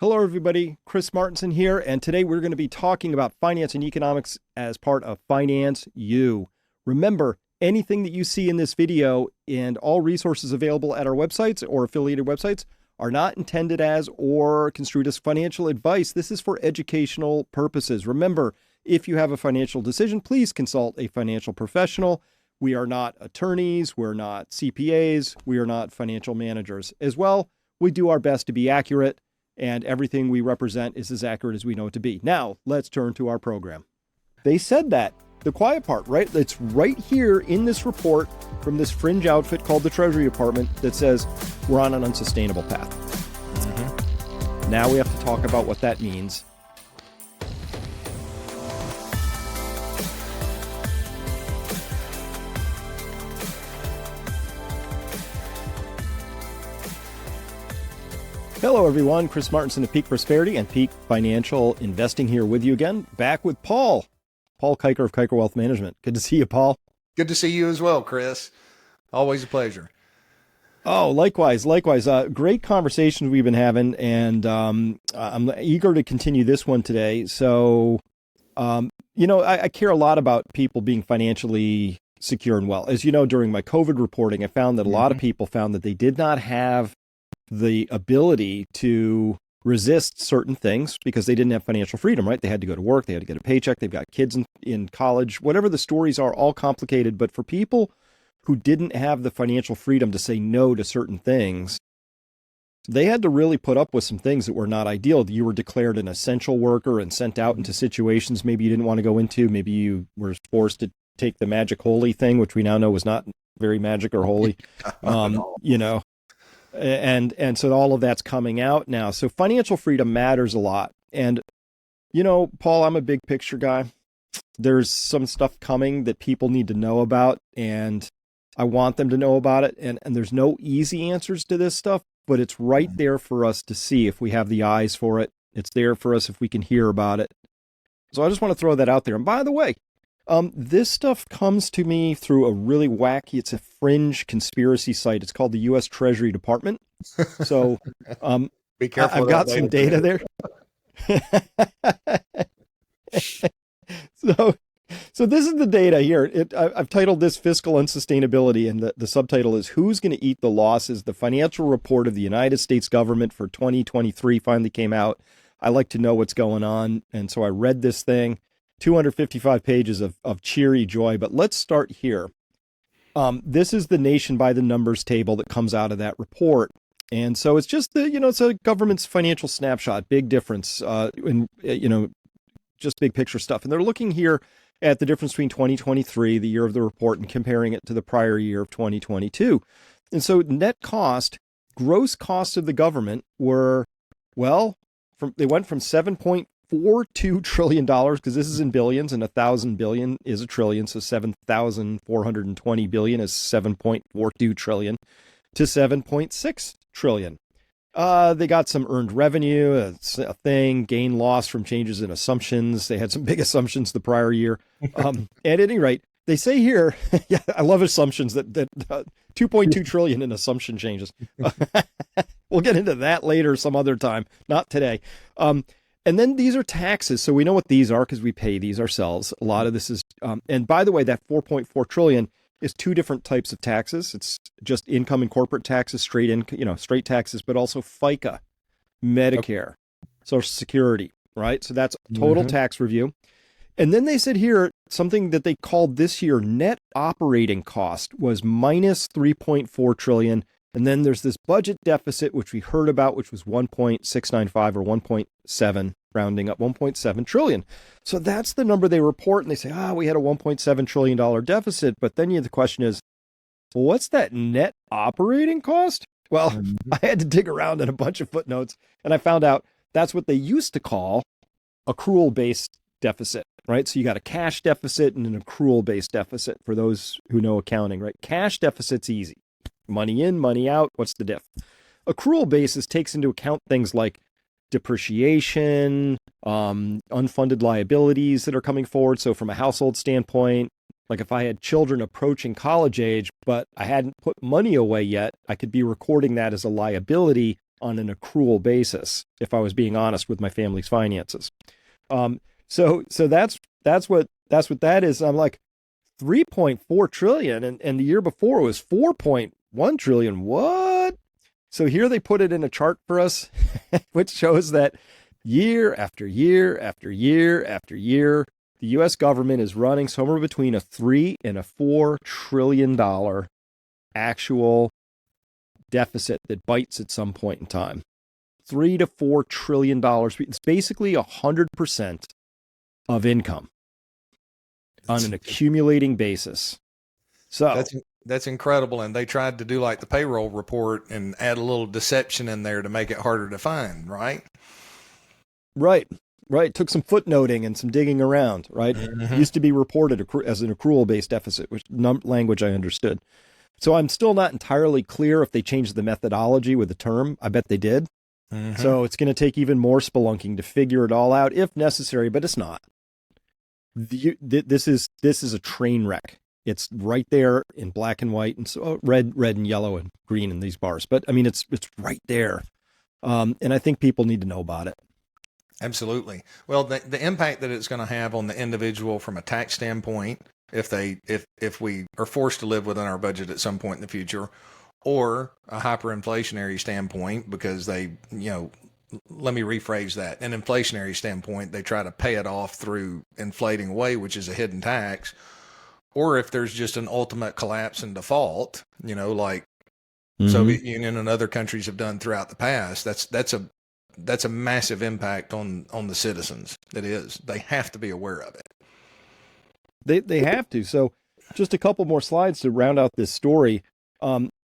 Hello, everybody. Chris Martinson here, and today we're going to be talking about finance and economics as part of Finance U. Remember, anything that you see in this video and all resources available at our websites or affiliated websites are not intended as or construed as financial advice. This is for educational purposes. Remember, if you have a financial decision, please consult a financial professional. We are not attorneys, we're not CPAs, we are not financial managers. As well, we do our best to be accurate, and everything we represent is as accurate as we know it to be. Now, let's turn to our program. They said that, the quiet part, right? It's right here in this report from this fringe outfit called the Treasury Department that says we're on an unsustainable path. Now we have to talk about what that means. Hello, everyone. Chris Martinson of Peak Prosperity and Peak Financial Investing here with you again. Back with Paul Kiker of Kiker Wealth Management. Good to see you, Paul. Good to see you as well, Chris. Always a pleasure. Oh, likewise. Great conversations we've been having, and I'm eager to continue this one today. So, I care a lot about people being financially secure and well. As you know, during my COVID reporting, I found that a lot of people found that they did not have the ability to resist certain things because they didn't have financial freedom, right? They had to go to work, they had to get a paycheck, they've got kids in college, whatever the stories are, all complicated. But for people who didn't have the financial freedom to say no to certain things, they had to really put up with some things that were not ideal. You were declared an essential worker and sent out into situations maybe you didn't want to go into. Maybe you were forced to take the magic holy thing, which we now know was not very magic or holy. And so all of that's coming out now. So financial freedom matters a lot. And, Paul, I'm a big picture guy. There's some stuff coming that people need to know about, and I want them to know about it. And there's no easy answers to this stuff, but it's right there for us to see if we have the eyes for it. It's there for us if we can hear about it. So I just want to throw that out there. And by the way, this stuff comes to me through a really wacky, it's a fringe conspiracy site. It's called the U.S. Treasury Department. So be careful. I've got some data there. So this is the data here. I've titled this Fiscal Unsustainability, and the subtitle is Who's Going to Eat the Losses? The financial report of the United States government for 2023 finally came out. I like to know what's going on. And so I read this thing. 255 pages of cheery joy. But let's start here. This is the nation by the numbers table that comes out of that report. And so it's just it's a government's financial snapshot, big difference in, just big picture stuff. And they're looking here at the difference between 2023, the year of the report, and comparing it to the prior year of 2022. And so gross costs of the government were, they went from $7.42 trillion, because this is in billions, and 1,000 billion is a trillion, so 7,420 billion is 7.42 trillion, to 7.6 trillion. They got some earned revenue, a thing, gain loss from changes in assumptions. They had some big assumptions the prior year. At any rate, they say here, yeah, I love assumptions that 2.2 trillion in assumption changes. We'll get into that later some other time, not today. And then these are taxes. So we know what these are because we pay these ourselves. A lot of this is, and by the way, that 4.4 trillion is two different types of taxes. It's just income and corporate taxes, straight taxes, but also FICA, Medicare, Social Security, right? So that's total tax review. And then they said here, something that they called this year net operating cost was minus 3.4 trillion. And then there's this budget deficit, which we heard about, which was 1.695 or 1.7, rounding up 1.7 trillion. So that's the number they report. And they say, we had a $1.7 trillion deficit. But then the question is, well, what's that net operating cost? Well, I had to dig around in a bunch of footnotes, and I found out that's what they used to call accrual-based deficit, right? So you got a cash deficit and an accrual-based deficit for those who know accounting, right? Cash deficit's easy. Money in, money out. What's the diff? Accrual basis takes into account things like depreciation, unfunded liabilities that are coming forward. So from a household standpoint, like if I had children approaching college age, but I hadn't put money away yet, I could be recording that as a liability on an accrual basis, if I was being honest with my family's finances. So that's what that is. I'm like 3.4 trillion, and the year before it was 4.1 trillion. What? So here they put it in a chart for us, which shows that year after year after year after year, the U.S. government is running somewhere between a $3 and a $4 trillion actual deficit that bites at some point in time. $3 to $4 trillion. It's basically 100% of income on an accumulating basis. So that's incredible. And they tried to do like the payroll report and add a little deception in there to make it harder to find, right? Right. Took some footnoting and some digging around, right? Used to be reported as an accrual-based deficit, which language I understood. So I'm still not entirely clear if they changed the methodology with the term. I bet they did. So it's going to take even more spelunking to figure it all out if necessary, but it's not. This is a train wreck. It's right there in black and white, and so red and yellow and green in these bars. But I mean, it's right there, and I think people need to know about it. Absolutely. Well, the impact that it's going to have on the individual from a tax standpoint, if we are forced to live within our budget at some point in the future, or a hyperinflationary standpoint, because let me rephrase that. An inflationary standpoint, they try to pay it off through inflating away, which is a hidden tax. Or if there's just an ultimate collapse and default, like Soviet Union and other countries have done throughout the past, that's a massive impact on the citizens. It is. They have to be aware of it. They have to. So just a couple more slides to round out this story.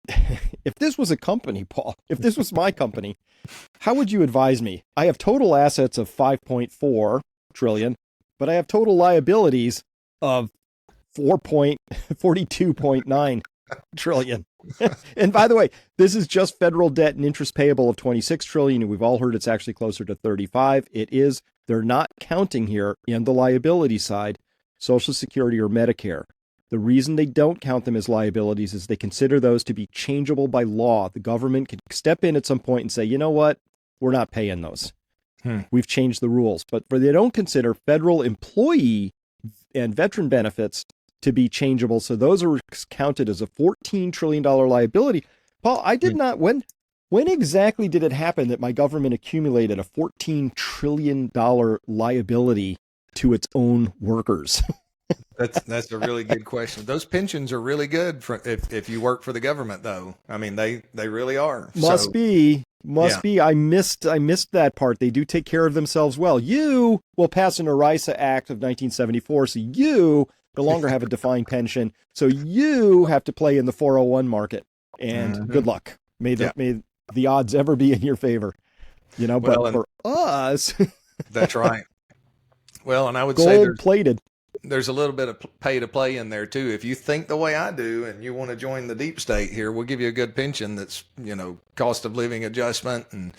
If this was a company, Paul, if this was my company, how would you advise me? I have total assets of 5.4 trillion, but I have total liabilities of 42.9 trillion. And by the way, this is just federal debt and interest payable of 26 trillion. And we've all heard it's actually closer to 35. It is. They're not counting here in the liability side, Social Security or Medicare. The reason they don't count them as liabilities is they consider those to be changeable by law. The government can step in at some point and say, you know what? We're not paying those. We've changed the rules. But they don't consider federal employee and veteran benefits to be changeable. So those are counted as a $14 trillion liability. Paul, I did not, when exactly did it happen that my government accumulated a $14 trillion liability to its own workers? That's a really good question. Those pensions are really good for if you work for the government, though. I mean, they really are. Must be. I missed that part. They do take care of themselves well. You will pass an ERISA Act of 1974, so you no longer have a defined pension. So you have to play in the 401 market. And good luck. May the odds ever be in your favor. But for us, that's right. Well, and I would say gold-plated. There's a little bit of pay to play in there too. If you think the way I do and you want to join the deep state here, we'll give you a good pension that's, cost of living adjustment. And,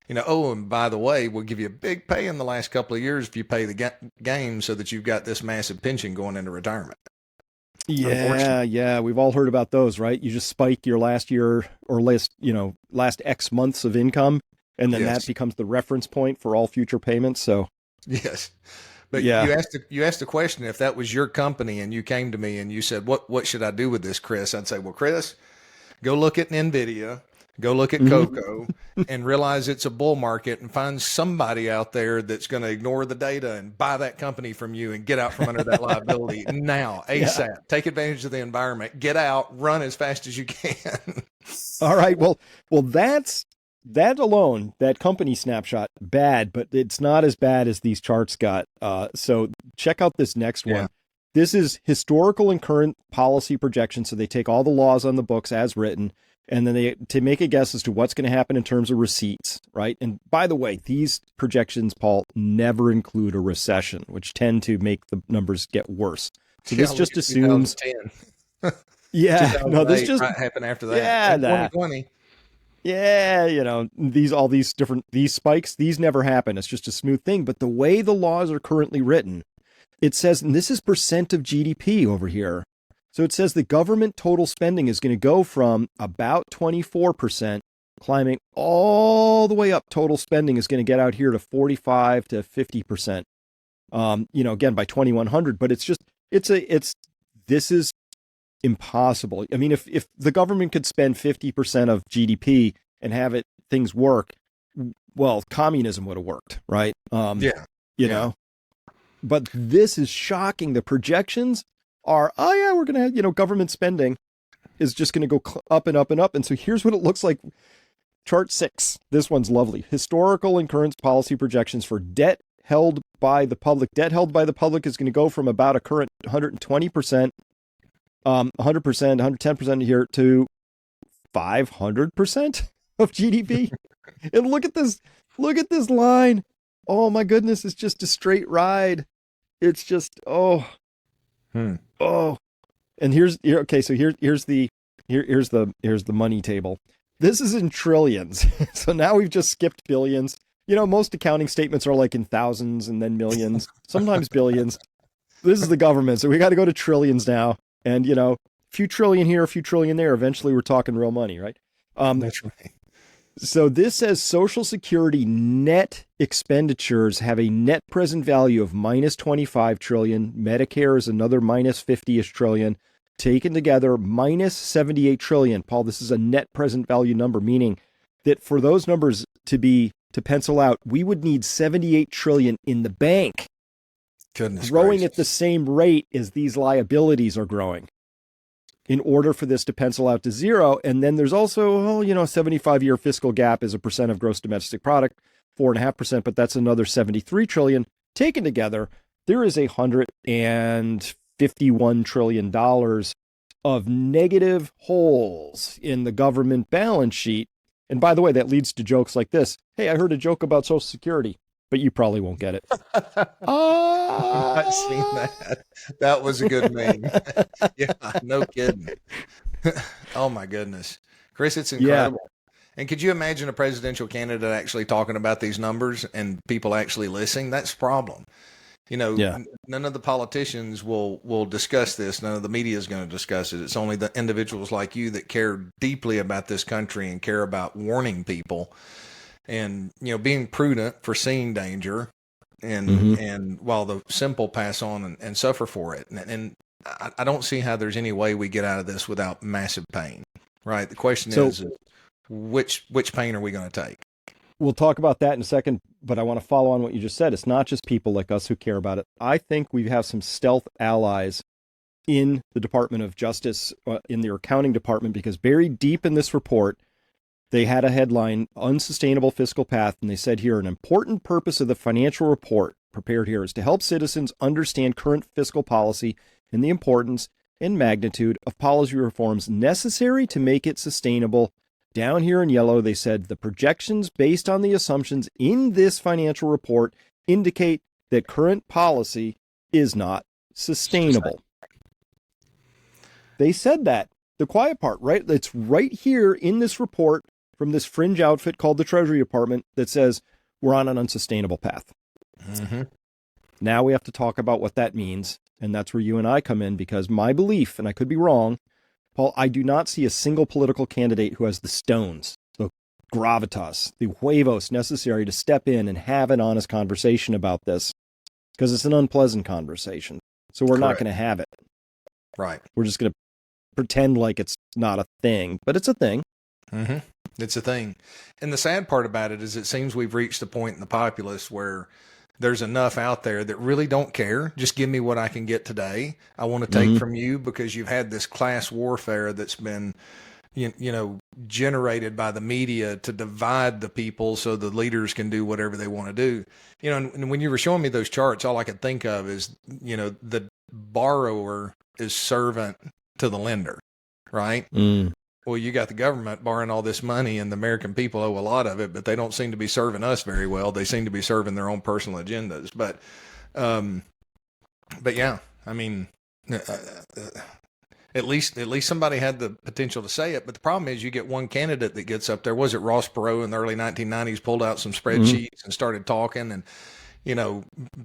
and by the way, we'll give you a big pay in the last couple of years if you pay the game so that you've got this massive pension going into retirement. Yeah. We've all heard about those, right? You just spike your last year or last X months of income, and then that becomes the reference point for all future payments. So yes. But you asked the question, if that was your company and you came to me and you said, what should I do with this, Chris? I'd say, well, Chris, go look at NVIDIA, go look at Coco and realize it's a bull market and find somebody out there that's going to ignore the data and buy that company from you and get out from under that liability now, ASAP. Yeah. Take advantage of the environment, get out, run as fast as you can. All right. Well, that alone, that company snapshot, bad, but it's not as bad as these charts got. So check out this next one. This is historical and current policy projections. So they take all the laws on the books as written, and then to make a guess as to what's going to happen in terms of receipts, right? And by the way, these projections, Paul, never include a recession, which tend to make the numbers get worse. So this just assumes. No, this just happened after that. Yeah, 2020. Yeah, these spikes, these never happen. It's just a smooth thing. But the way the laws are currently written, it says, and this is percent of GDP over here. So it says the government total spending is going to go from about 24% climbing all the way up. Total spending is going to get out here to 45 to 50%. Again, by 2100, but this is impossible. I mean, if the government could spend 50% of GDP and have things work, well, communism would have worked, right? Yeah. You know, but this is shocking. The projections are, oh yeah, we're going to have, government spending is just going to go up and up and up. And so here's what it looks like. Chart 6. This one's lovely. Historical and current policy projections for debt held by the public. Debt held by the public is going to go from about a current 120%, 100%, 110% here to 500% of GDP. And look at this line. Oh my goodness, it's just a straight ride. It's just oh. And here's the money table. This is in trillions. So now we've just skipped billions. Most accounting statements are like in thousands and then millions, sometimes billions. This is the government, so we got to go to trillions now. And a few trillion here, a few trillion there. Eventually, we're talking real money, right? That's right. So this says Social Security net expenditures have a net present value of minus 25 trillion. Medicare is another minus 50-ish trillion. Taken together, minus 78 trillion. Paul, this is a net present value number, meaning that for those numbers to pencil out, we would need 78 trillion in the bank. Goodness growing gracious. At the same rate as these liabilities are growing in order for this to pencil out to zero. And then there's also, a 75-year fiscal gap is a percent of gross domestic product, 4.5%, but that's another 73 trillion. Taken together, there is $151 trillion of negative holes in the government balance sheet. And by the way, that leads to jokes like this. Hey, I heard a joke about Social Security, but you probably won't get it. I've not seen that. That was a good meme. Yeah, no kidding. Oh my goodness. Chris, it's incredible. Yeah. And could you imagine a presidential candidate actually talking about these numbers and people actually listening? That's the problem. None of the politicians will discuss this. None of the media is going to discuss it. It's only the individuals like you that care deeply about this country and care about warning people and, being prudent, foreseeing danger, and while the simple pass on and suffer for it. And I don't see how there's any way we get out of this without massive pain, right? The question is which pain are we going to take? We'll talk about that in a second, but I want to follow on what you just said. It's not just people like us who care about it. I think we have some stealth allies in the Department of Justice, in their accounting department, because buried deep in this report, they had a headline, Unsustainable Fiscal Path, and they said here, an important purpose of the financial report prepared here is to help citizens understand current fiscal policy and the importance and magnitude of policy reforms necessary to make it sustainable. Down here in yellow, they said the projections based on the assumptions in this financial report indicate that current policy is not sustainable. They said that. The quiet part, right? It's right here in this report from this fringe outfit called the Treasury Department that says we're on an unsustainable path. Mm-hmm. Now we have to talk about what that means. And that's where you and I come in, because my belief, and I could be wrong, Paul, I do not see a single political candidate who has the stones, the gravitas, the huevos necessary to step in and have an honest conversation about this, because it's an unpleasant conversation. So we're not going to have it. Right. We're just going to pretend like it's not a thing, but it's a thing. Mm-hmm. It's a thing. And the sad part about it is it seems we've reached a point in the populace where there's enough out there that really don't care. Just give me what I can get today. I want to take from you, because you've had this class warfare that's been, generated by the media to divide the people so the leaders can do whatever they want to do. And when you were showing me those charts, all I could think of is, the borrower is servant to the lender, right? Well, you got the government borrowing all this money, and the American people owe a lot of it, but they don't seem to be serving us very well. They seem to be serving their own personal agendas. But yeah, I mean, at least somebody had the potential to say it. But the problem is, you get one candidate that gets up there. Was it Ross Perot in the early 1990s? Pulled out some spreadsheets and started talking, and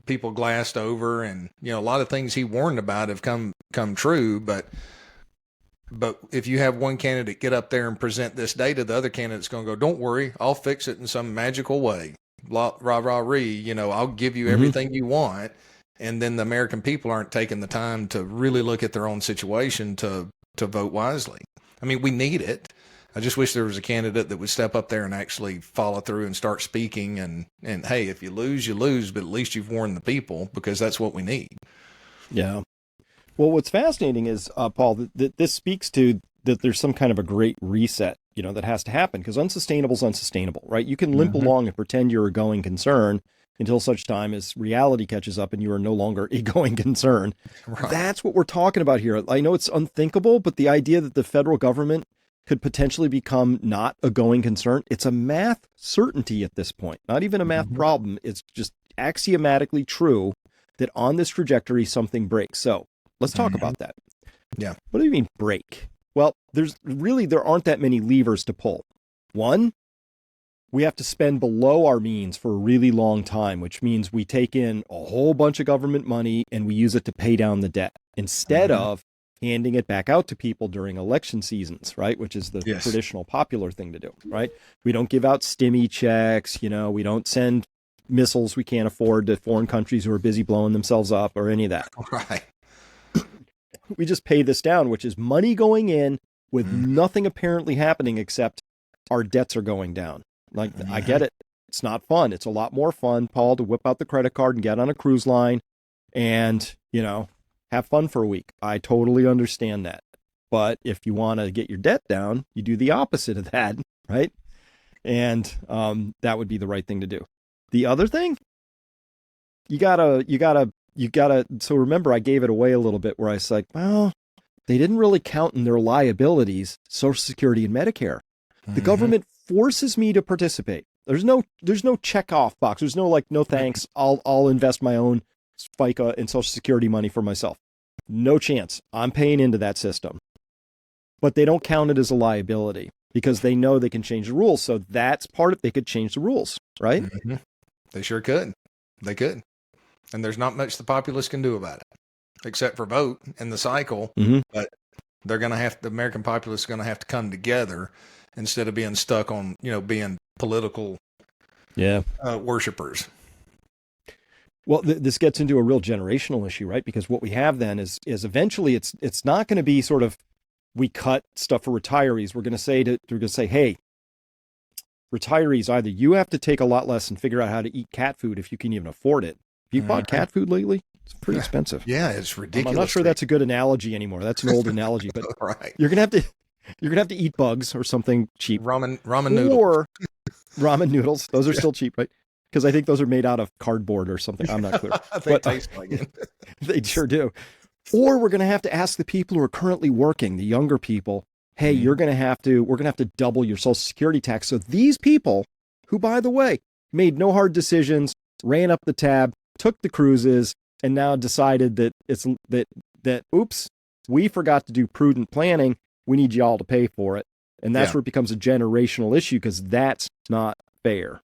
people glassed over, and a lot of things he warned about have come true, but But if you have one candidate get up there and present this data, the other candidate's going to go, don't worry, I'll fix it in some magical way. Rah, rah, rah, ree, I'll give you everything you want. And then the American people aren't taking the time to really look at their own situation to vote wisely. I mean, we need it. I just wish there was a candidate that would step up there and actually follow through and start speaking. And hey, if you lose, you lose, but at least you've warned the people, because that's what we need. Yeah. Well, what's fascinating is, Paul, that this speaks to that there's some kind of a great reset, that has to happen, because unsustainable is unsustainable, right? You can limp along and pretend you're a going concern until such time as reality catches up and you are no longer a going concern. Right. That's what we're talking about here. I know it's unthinkable, but the idea that the federal government could potentially become not a going concern, it's a math certainty at this point, not even a math problem. It's just axiomatically true that on this trajectory, something breaks. So let's talk about that. Yeah. What do you mean break? Well, there aren't that many levers to pull. One, we have to spend below our means for a really long time, which means we take in a whole bunch of government money and we use it to pay down the debt instead of handing it back out to people during election seasons, right? Which is the traditional popular thing to do, right? We don't give out stimmy checks, we don't send missiles we can't afford to foreign countries who are busy blowing themselves up or any of that. Right. We just pay this down, which is money going in with nothing apparently happening except our debts are going down. Like, I get it. It's not fun. It's a lot more fun, Paul, to whip out the credit card and get on a cruise line and, have fun for a week. I totally understand that. But if you want to get your debt down, you do the opposite of that, right? And that would be the right thing to do. The other thing, you gotta, so remember, I gave it away a little bit where I was like, well, they didn't really count in their liabilities, Social Security and Medicare. The government forces me to participate. There's no check off box. There's no no thanks. I'll invest my own FICA and Social Security money for myself. No chance. I'm paying into that system. But they don't count it as a liability because they know they can change the rules. So that's part of, they could change the rules, right? They sure could. They could. And there's not much the populace can do about it, except for vote in the cycle. But they're going to have, the American populace is going to have to come together instead of being stuck on, being political worshipers. Well, this gets into a real generational issue, right? Because what we have then is eventually it's not going to be sort of, we cut stuff for retirees. We're going to say, hey, retirees, either you have to take a lot less and figure out how to eat cat food if you can even afford it. Have you bought cat food lately? It's pretty expensive. Yeah, it's ridiculous. I'm not sure that's a good analogy anymore. That's an old analogy, but right. You're gonna have to eat bugs or something cheap. Ramen noodles. Or ramen noodles. Those are still cheap, right? Because I think those are made out of cardboard or something. I'm not clear. They taste like it. They sure do. Or we're going to have to ask the people who are currently working, the younger people, hey, we're going to have to double your Social Security tax. So these people who, by the way, made no hard decisions, ran up the tab, took the cruises, and now decided that oops, we forgot to do prudent planning. We need y'all to pay for it. And that's where it becomes a generational issue, because that's not fair.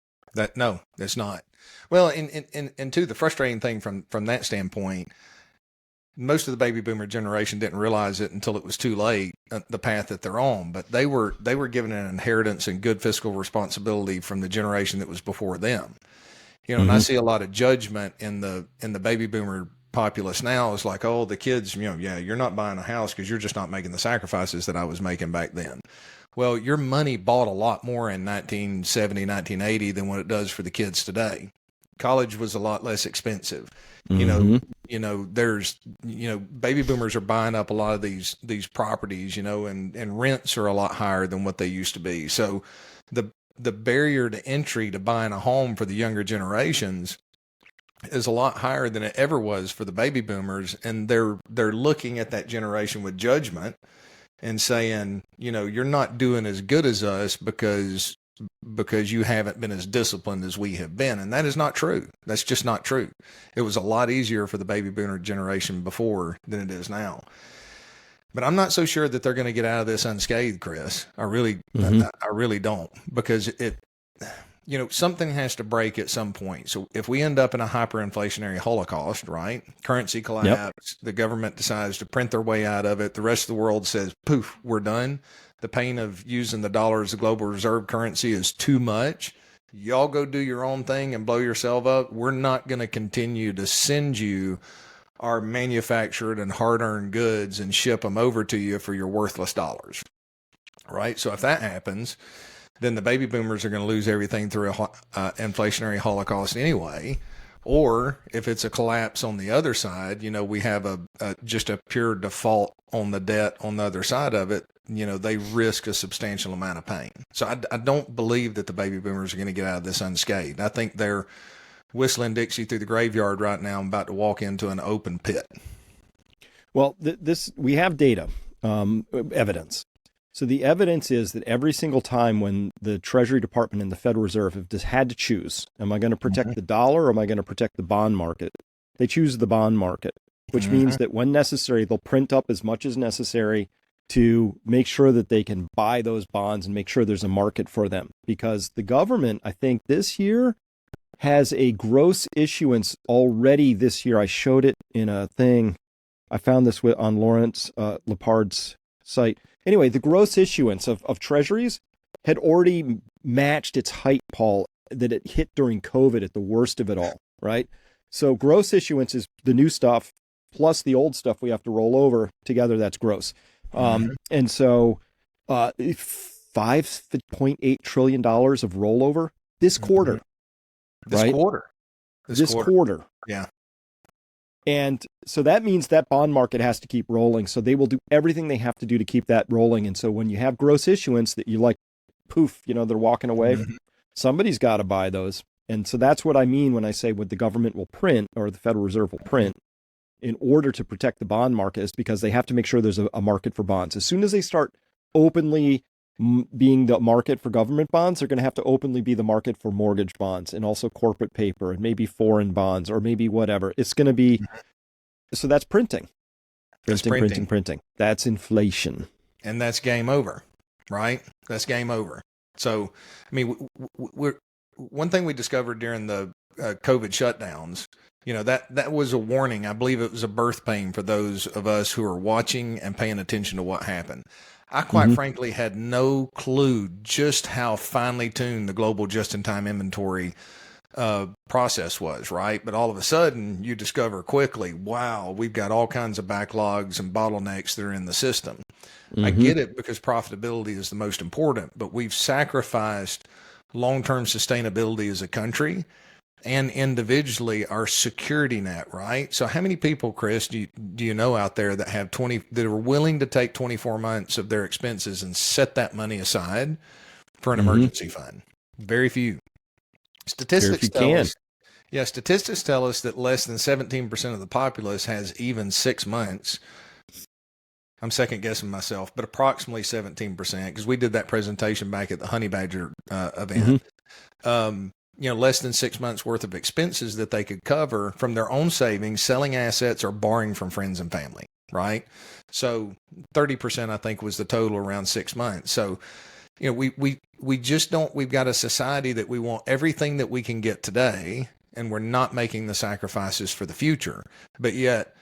No, it's not. Well, and too, the frustrating thing from that standpoint, most of the baby boomer generation didn't realize it until it was too late, the path that they're on. But they were given an inheritance and good fiscal responsibility from the generation that was before them. And I see a lot of judgment in the baby boomer populace now. It's like, oh, the kids, you're not buying a house because you're just not making the sacrifices that I was making back then. Well, your money bought a lot more in 1970, 1980 than what it does for the kids today. College was a lot less expensive. There's, baby boomers are buying up a lot of these properties, and rents are a lot higher than what they used to be. So the barrier to entry to buying a home for the younger generations is a lot higher than it ever was for the baby boomers. And they're looking at that generation with judgment and saying, you're not doing as good as us because you haven't been as disciplined as we have been. And that is not true. That's just not true. It was a lot easier for the baby boomer generation before than it is now. But I'm not so sure that they're going to get out of this unscathed, Chris. I really don't, because something has to break at some point. So if we end up in a hyperinflationary holocaust, right? Currency collapse, the government decides to print their way out of it. The rest of the world says, poof, we're done. The pain of using the dollar as a global reserve currency is too much. Y'all go do your own thing and blow yourself up. We're not going to continue to send you our manufactured and hard-earned goods and ship them over to you for your worthless dollars, right? So if that happens, then the baby boomers are going to lose everything through a inflationary holocaust anyway. Or if it's a collapse on the other side, we have just a pure default on the debt on the other side of it. They risk a substantial amount of pain. So I don't believe that the baby boomers are going to get out of this unscathed. I think they're whistling Dixie through the graveyard right now. I'm about to walk into an open pit. Well, we have data, evidence. So the evidence is that every single time when the Treasury Department and the Federal Reserve have just had to choose, am I going to protect the dollar or am I going to protect the bond market? They choose the bond market, which means that when necessary, they'll print up as much as necessary to make sure that they can buy those bonds and make sure there's a market for them. Because the government, I think this year, has a gross issuance already this year. I showed it in a thing. I found this on Lawrence Lepard's site. Anyway, the gross issuance of treasuries had already matched its height, Paul, that it hit during COVID at the worst of it all, right? So gross issuance is the new stuff plus the old stuff we have to roll over together. That's gross. And so $5.8 trillion of rollover this quarter. This quarter. Yeah. And so that means that bond market has to keep rolling. So they will do everything they have to do to keep that rolling. And so when you have gross issuance that you like, poof, they're walking away, somebody's got to buy those. And so that's what I mean when I say what the government will print or the Federal Reserve will print in order to protect the bond market is because they have to make sure there's a market for bonds. As soon as they start openly being the market for government bonds, they're going to have to openly be the market for mortgage bonds and also corporate paper and maybe foreign bonds or maybe whatever. It's going to be, so that's printing. Printing. That's inflation. And that's game over, right? That's game over. So, I mean, one thing we discovered during the COVID shutdowns, that was a warning. I believe it was a birth pain for those of us who are watching and paying attention to what happened. I quite frankly had no clue just how finely tuned the global just-in-time inventory process was, right? But all of a sudden, you discover quickly, wow, we've got all kinds of backlogs and bottlenecks that are in the system. I get it because profitability is the most important, but we've sacrificed long-term sustainability as a country and individually our security net, right? So how many people, Chris, do you know out there that have that are willing to take 24 months of their expenses and set that money aside for an emergency fund? Very few. Statistics tell us that less than 17% of the populace has even 6 months. I'm second guessing myself, but approximately 17%, because we did that presentation back at the Honey Badger event. Less than 6 months worth of expenses that they could cover from their own savings, selling assets, or borrowing from friends and family, right? So 30%, I think, was the total around 6 months. So, we just don't, we've got a society that we want everything that we can get today, and we're not making the sacrifices for the future. But yet,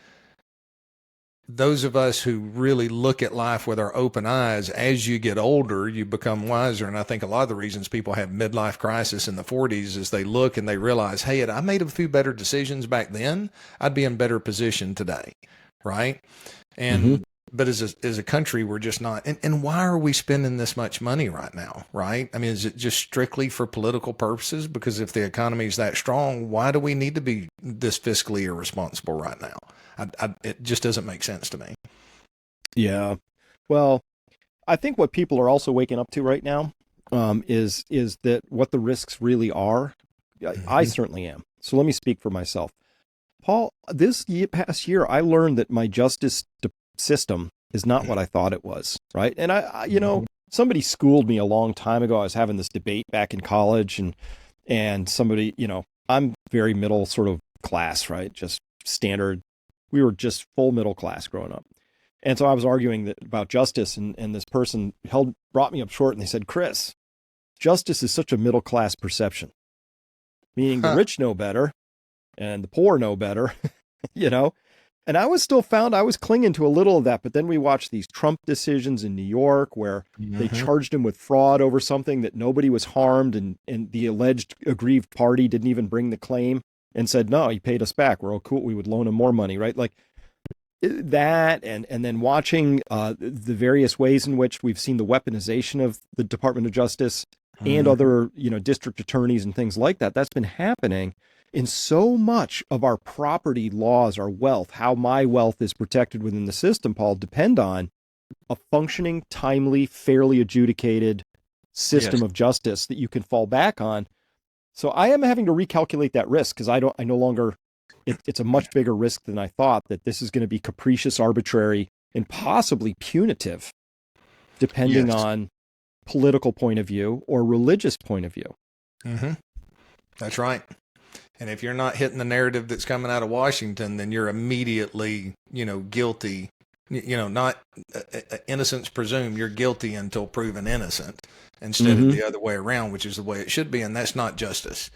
those of us who really look at life with our open eyes, as you get older, you become wiser. And I think a lot of the reasons people have midlife crisis in the 40s is they look and they realize, hey, had I made a few better decisions back then, I'd be in better position today, right? And but as a country, we're just not. And why are we spending this much money right now, right? I mean, is it just strictly for political purposes? Because if the economy is that strong, why do we need to be this fiscally irresponsible right now? It just doesn't make sense to me. Yeah. Well, I think what people are also waking up to right now is that what the risks really are. I certainly am. So let me speak for myself. Paul, past year, I learned that my justice system is not what I thought it was, right? And I somebody schooled me a long time ago. I was having this debate back in college and somebody, I'm very middle sort of class, right? Just standard. We were just full middle class growing up. And so I was arguing about justice and this person brought me up short and they said, Chris, justice is such a middle class perception, meaning the Huh. rich know better and the poor know better, you know? And I was still found I was clinging to a little of that, but then we watched these Trump decisions in New York where they Mhm. charged him with fraud over something that nobody was harmed, and the alleged aggrieved party didn't even bring the claim and said, no, he paid us back. We're all cool. We would loan him more money, right? Like that, and then watching the various ways in which we've seen the weaponization of the Department of Justice and Mhm. other, district attorneys and things like that. That's been happening. In so much of our property laws, our wealth, how my wealth is protected within the system, Paul, depend on a functioning, timely, fairly adjudicated Yes. system of justice that you can fall back on. So I am having to recalculate that risk because I no longer, it's a much bigger risk than I thought that this is going to be capricious, arbitrary, and possibly punitive, depending Yes. on political point of view or religious point of view. hmm That's right. And if you're not hitting the narrative that's coming out of Washington, then you're immediately, guilty. Not innocence presumed. You're guilty until proven innocent, instead of Mm-hmm. the other way around, which is the way it should be. And that's not justice.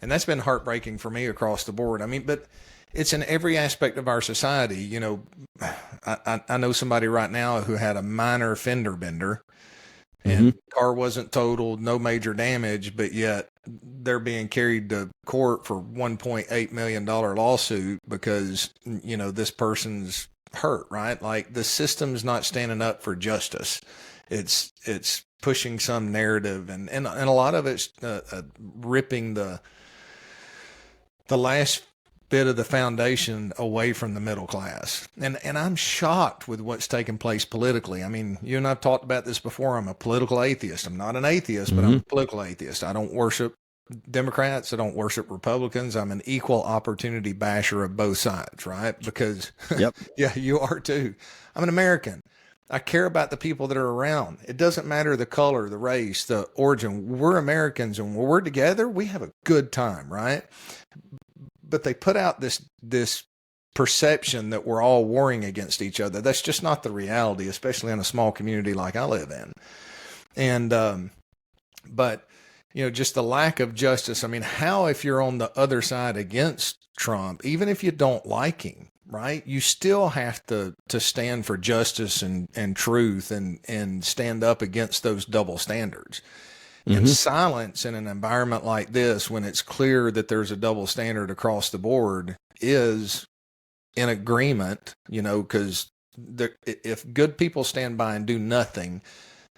And that's been heartbreaking for me across the board. I mean, but it's in every aspect of our society. I know somebody right now who had a minor fender bender, Mm-hmm. and car wasn't totaled, no major damage, but yet they're being carried to court for $1.8 million lawsuit because, this person's hurt, right? Like the system's not standing up for justice. It's pushing some narrative, and a lot of it's ripping the last bit of the foundation away from the middle class. And I'm shocked with what's taking place politically. I mean, you and I've talked about this before. I'm a political atheist. I'm not an atheist, but I'm Mm-hmm. a political atheist. I don't worship Democrats. I don't worship Republicans. I'm an equal opportunity basher of both sides, right? Because Yep. yeah, you are too. I'm an American. I care about the people that are around. It doesn't matter the color, the race, the origin. We're Americans, and when we're together, we have a good time, right? But they put out this perception that we're all warring against each other. That's just not the reality, especially in a small community like I live in. And but just the lack of justice. I mean, how, if you're on the other side against Trump, even if you don't like him, right, you still have to stand for justice and truth, and stand up against those double standards. And Mm-hmm. silence in an environment like this, when it's clear that there's a double standard across the board, is in agreement, because if good people stand by and do nothing,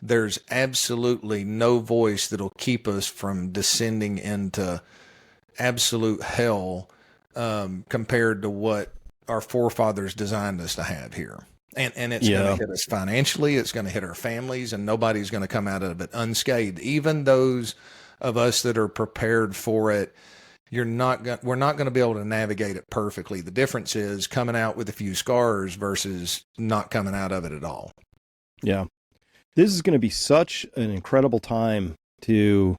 there's absolutely no voice that'll keep us from descending into absolute hell, compared to what our forefathers designed us to have here. And it's going to Yeah. hit us financially. It's going to hit our families, and nobody's going to come out of it unscathed. Even those of us that are prepared for it, we're not going to be able to navigate it perfectly. The difference is coming out with a few scars versus not coming out of it at all. Yeah. This is going to be such an incredible time to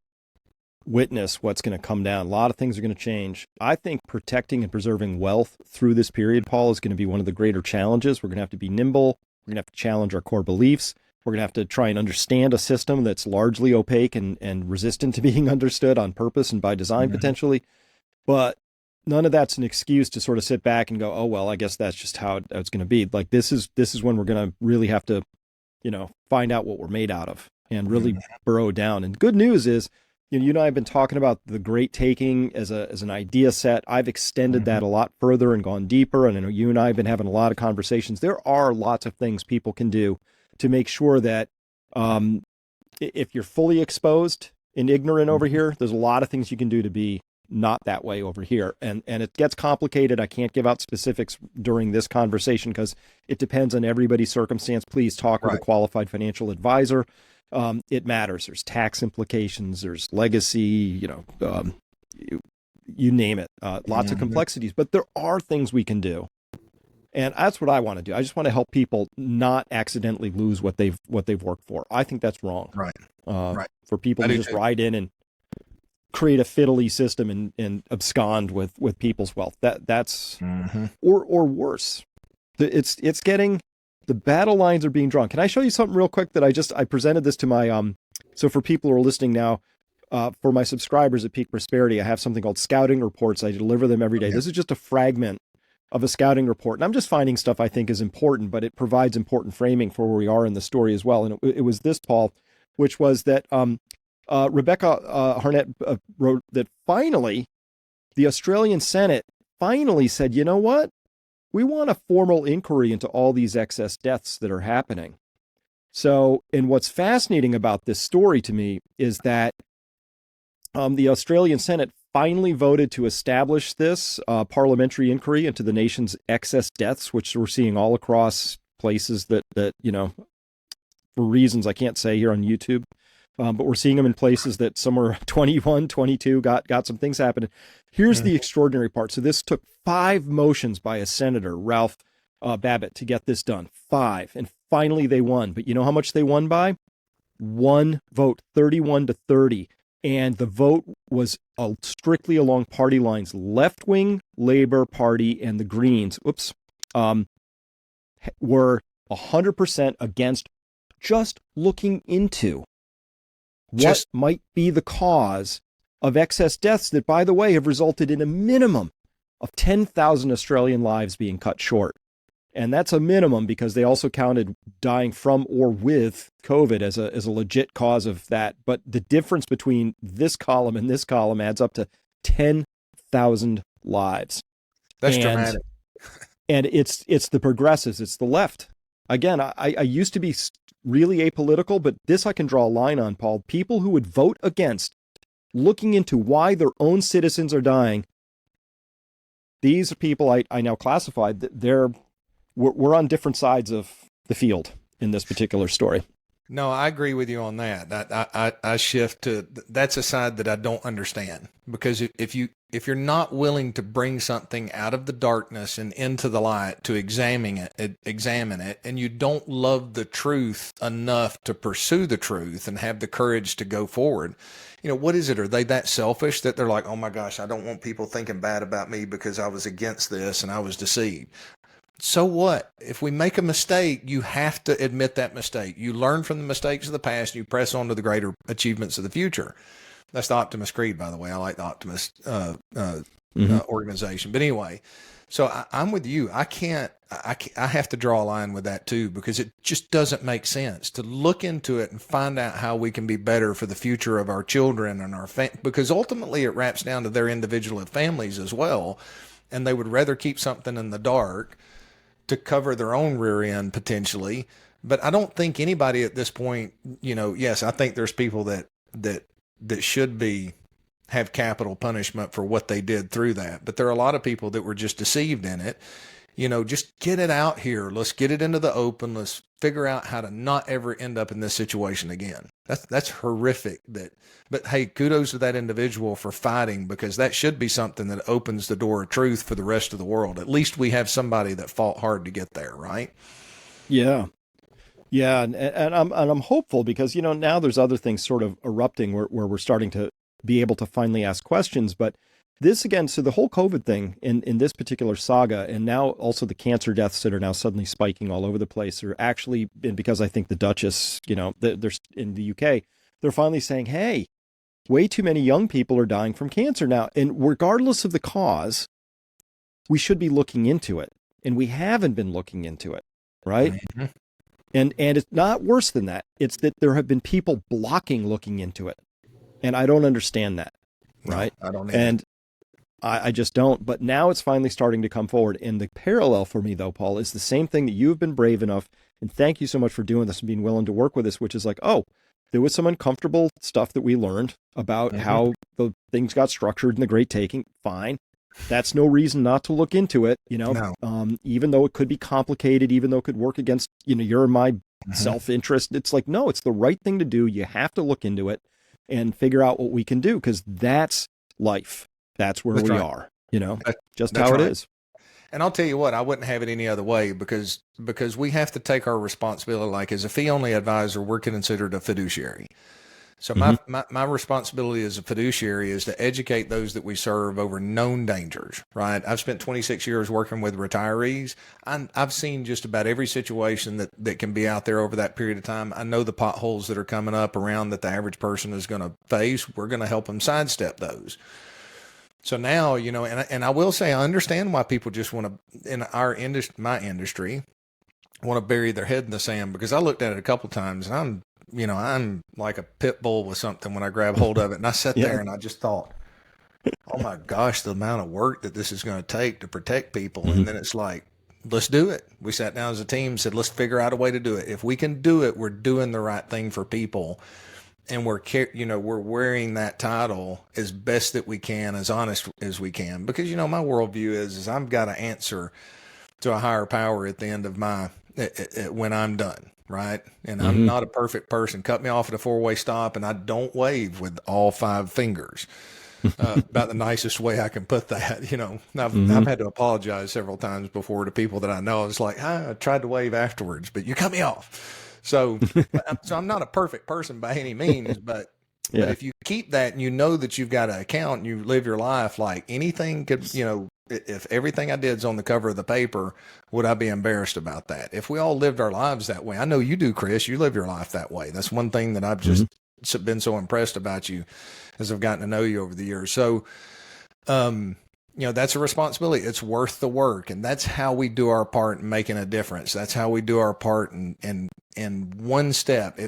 witness what's going to come down. A lot of things are going to change. I think protecting and preserving wealth through this period, Paul, is going to be one of the greater challenges. We're going to have to be nimble. We're going to have to challenge our core beliefs. We're going to have to try and understand a system that's largely opaque and resistant to being understood on purpose and by design, Mhm. potentially. But none of that's an excuse to sort of sit back and go, oh, well, I guess that's just how it's going to be. Like this is when we're going to really have to, find out what we're made out of and really burrow down. And good news is, you and I have been talking about the great taking as an idea set. I've extended that a lot further and gone deeper. And I know you and I have been having a lot of conversations. There are lots of things people can do to make sure that if you're fully exposed and ignorant over here, there's a lot of things you can do to be not that way over here. And it gets complicated. I can't give out specifics during this conversation because it depends on everybody's circumstance. Please talk with a Right. qualified financial advisor. It matters. There's tax implications. There's legacy, you name it. Lots of complexities, but there are things we can do. And that's what I want to do. I just want to help people not accidentally lose what they've worked for. I think that's wrong. Right. Right. For people I to do just too. ride in and create a fiddly system and abscond with people's wealth. That's or worse. It's getting, the battle lines are being drawn. Can I show you something real quick that I presented this to my So for people who are listening now, for my subscribers at Peak Prosperity, I have something called scouting reports. I deliver them every day. Okay. This is just a fragment of a scouting report. And I'm just finding stuff I think is important, but it provides important framing for where we are in the story as well. And it was this, Paul, which was that Rebecca Harnett wrote that finally the Australian Senate finally said, you know what? We want a formal inquiry into all these excess deaths that are happening. So, and what's fascinating about this story to me is that the Australian Senate finally voted to establish this parliamentary inquiry into the nation's excess deaths, which we're seeing all across places that for reasons I can't say here on YouTube, but we're seeing them in places that some are 21, 22, got some things happening. Here's the extraordinary part. So this took 5 motions by a senator, Ralph Babbitt, to get this done. 5. And finally they won. But you know how much they won by? 1 vote, 31-30. And the vote was strictly along party lines. Left-wing Labor Party and the Greens, were 100% against just looking into what might be the cause of excess deaths that, by the way, have resulted in a minimum of 10,000 Australian lives being cut short. And that's a minimum because they also counted dying from or with COVID as a legit cause of that. But the difference between this column and this column adds up to 10,000 lives. That's dramatic. And it's the progressives, it's the left. Again, I used to be really apolitical, but this I can draw a line on, Paul. People who would vote against looking into why their own citizens are dying, these are people I now classified that we're on different sides of the field in this particular story. No, I agree with you on that. I shift to that's a side that I don't understand, because if you're not willing to bring something out of the darkness and into the light to examine it, and you don't love the truth enough to pursue the truth and have the courage to go forward, what is it? Are they that selfish that they're like, oh my gosh, I don't want people thinking bad about me because I was against this and I was deceived? So what? If we make a mistake, you have to admit that mistake. You learn from the mistakes of the past, and you press on to the greater achievements of the future. That's the Optimist Creed, by the way. I like the Optimist organization. But anyway, so I'm with you. I have to draw a line with that too, because it just doesn't make sense to look into it and find out how we can be better for the future of our children and our because ultimately it wraps down to their individual families as well. And they would rather keep something in the dark to cover their own rear end potentially. But I don't think anybody at this point, yes, I think there's people that should have capital punishment for what they did through that. But there are a lot of people that were just deceived in it. Just get it out here. Let's get it into the open. Let's figure out how to not ever end up in this situation again. That's horrific. But hey, kudos to that individual for fighting, because that should be something that opens the door of truth for the rest of the world. At least we have somebody that fought hard to get there, right? Yeah. Yeah. And I'm hopeful because, now there's other things sort of erupting where we're starting to be able to finally ask questions. But this again, so the whole COVID thing in this particular saga, and now also the cancer deaths that are now suddenly spiking all over the place, are actually, and because I think the Duchess, they're in the UK, they're finally saying, hey, way too many young people are dying from cancer now. And regardless of the cause, we should be looking into it. And we haven't been looking into it, right? Mm-hmm. And it's not worse than that. It's that there have been people blocking looking into it. And I don't understand that, right? No, I don't either. And I just don't. But now it's finally starting to come forward. And the parallel for me, though, Paul, is the same thing that you've been brave enough. And thank you so much for doing this and being willing to work with us, which is like, oh, there was some uncomfortable stuff that we learned about how the things got structured in the Great Taking. Fine. That's no reason not to look into it, No. Even though it could be complicated, even though it could work against, your and my self-interest. It's like, no, it's the right thing to do. You have to look into it and figure out what we can do, because that's life. That's where we are, just how it is. And I'll tell you what, I wouldn't have it any other way, because we have to take our responsibility. Like as a fee-only advisor, we're considered a fiduciary. So Mhm. my responsibility as a fiduciary is to educate those that we serve over known dangers, right? I've spent 26 years working with retirees. I've seen just about every situation that can be out there over that period of time. I know the potholes that are coming up around that the average person is going to face. We're going to help them sidestep those. So now, and I will say, I understand why people just want to, in our industry, my industry, want to bury their head in the sand, because I looked at it a couple of times and I'm like a pit bull with something when I grab hold of it. And I sat Yeah. there and I just thought, oh my gosh, the amount of work that this is going to take to protect people. Mhm. And then it's like, let's do it. We sat down as a team, said, let's figure out a way to do it. If we can do it, we're doing the right thing for people. And we're wearing that title as best that we can, as honest as we can, because, my worldview is I've got to answer to a higher power at the end of when I'm done. Right. And I'm Mhm. not a perfect person. Cut me off at a 4-way stop and I don't wave with all 5 fingers. About the nicest way I can put that. I've Mhm. had to apologize several times before to people that I know. It's like, I tried to wave afterwards, but you cut me off. So I'm not a perfect person by any means, but Yeah. if you keep that and you know that you've got an account and you live your life, like anything could, if everything I did is on the cover of the paper, would I be embarrassed about that? If we all lived our lives that way, I know you do, Chris, you live your life that way. That's one thing that I've Mhm. just been so impressed about you as I've gotten to know you over the years. So, um, that's a responsibility. It's worth the work. And that's how we do our part in making a difference. That's how we do our part in one step.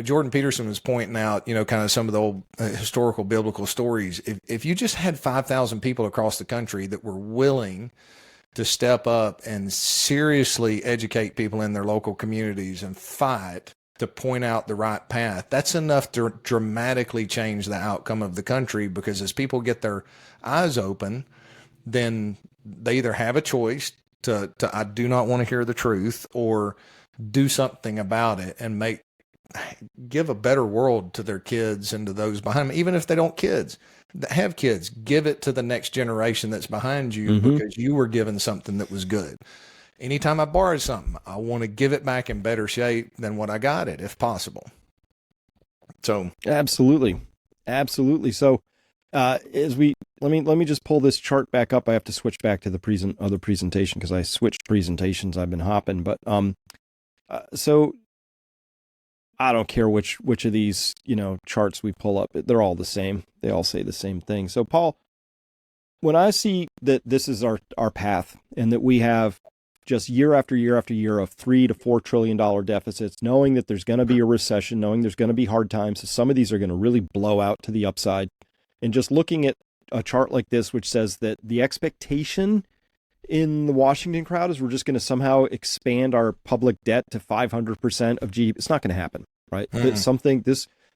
Jordan Peterson was pointing out, kind of some of the old historical biblical stories. If you just had 5,000 people across the country that were willing to step up and seriously educate people in their local communities and fight to point out the right path, that's enough to dramatically change the outcome of the country. Because as people get their eyes open, then they either have a choice to I do not want to hear the truth, or do something about it and give a better world to their kids and to those behind them. Even if they don't have kids, give it to the next generation that's behind you, Mhm. because you were given something that was good. Anytime I borrow something, I want to give it back in better shape than what I got it, if possible. So Absolutely. Absolutely. So, as we let me just pull this chart back up. I have to switch back to the other presentation because I switched presentations. I've been hopping, but so I don't care which of these charts we pull up. They're all the same. They all say the same thing. So, Paul, when I see that this is our path and that we have just year after year after year of $3 to $4 trillion deficits, knowing that there's going to be a recession, knowing there's going to be hard times, so some of these are going to really blow out to the upside, and just looking at a chart like this, which says that the expectation in the Washington crowd is we're just going to somehow expand our public debt to 500% of GDP. It's not going to happen, right?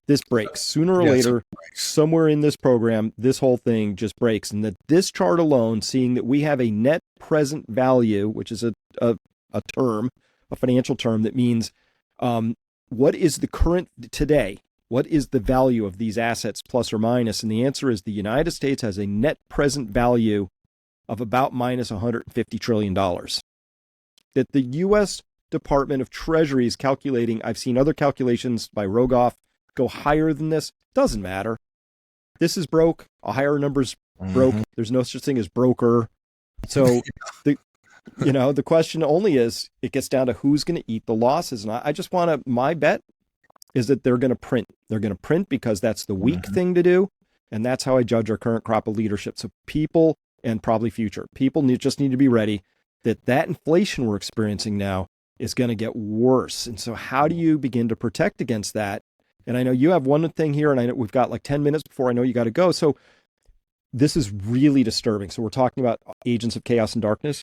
This breaks sooner or yes, later. Somewhere in this program, this whole thing just breaks. And that this chart alone, seeing that we have a net present value, which is a term, a financial term that means what is the current today? What is the value of these assets, plus or minus? And the answer is the United States has a net present value of about minus $150 trillion. That the U.S. Department of Treasury is calculating, I've seen other calculations by Rogoff go higher than this. Doesn't matter. This is broke. A higher number's broke. Mm-hmm. There's no such thing as broker. So the question only is, it gets down to who's going to eat the losses. And I just want to, my bet is that they're going to print. They're going to print because that's the weak thing to do. And that's how I judge our current crop of leadership. So people, and probably future people, just need to be ready that inflation we're experiencing now is going to get worse. And so how do you begin to protect against that? And I know you have one thing here, and I know we've got like 10 minutes before I know you got to go. So this is really disturbing. So we're talking about agents of chaos and darkness.